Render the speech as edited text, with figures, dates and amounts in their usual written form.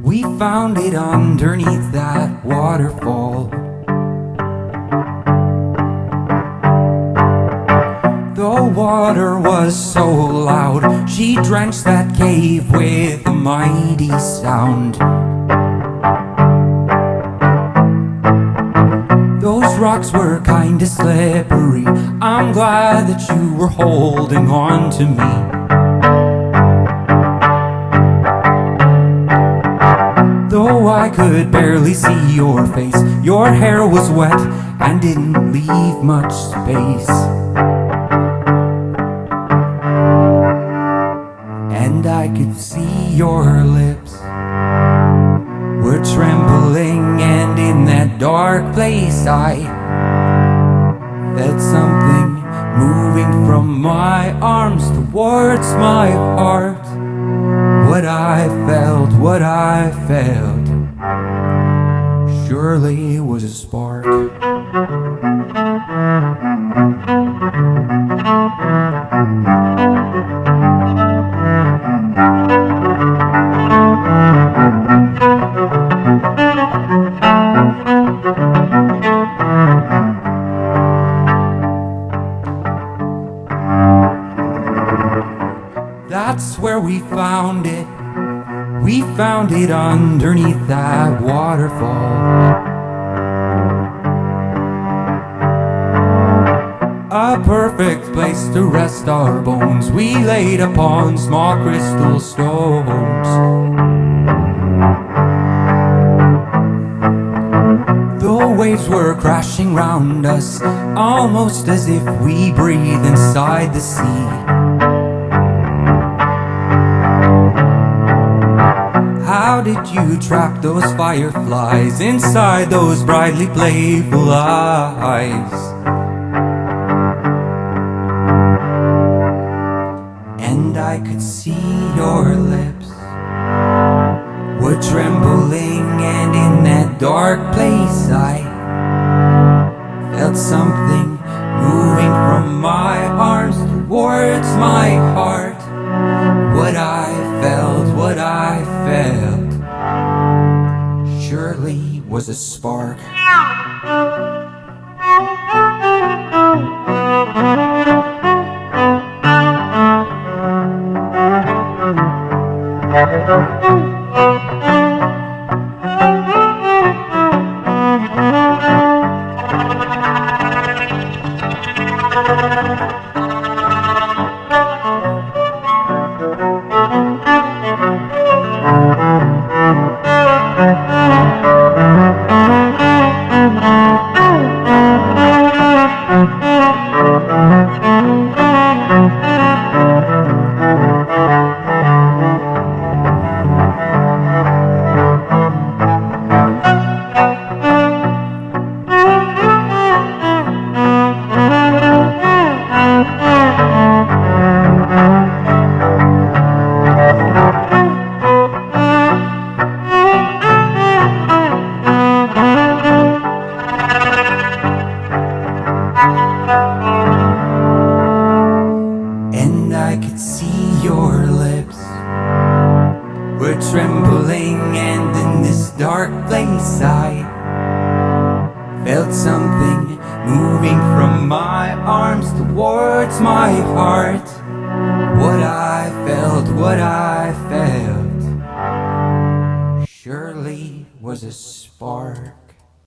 We found it underneath that waterfall. The water was so loud, she drenched that cave with a mighty sound. Those rocks were kinda slippery. I'm glad that you were holding on to me. Though I could barely see your face, your hair was wet and didn't leave much space. And I could see your lips were trembling, and in that dark place I felt something moving from my arms towards my heart. What I felt, surely was a spark. That's where we found it. We found it underneath that waterfall. A perfect place to rest our bones. We laid upon small crystal stones. The waves were crashing round us, almost as if we breathe inside the sea. How did you trap those fireflies inside those brightly playful eyes? And I could see your lips were trembling, and in that dark place I felt something moving from my arms towards my heart. What I felt, surely was a spark. And I could see your lips were trembling, and in this dark place I felt something moving from my arms towards my heart. What I felt, surely was a spark.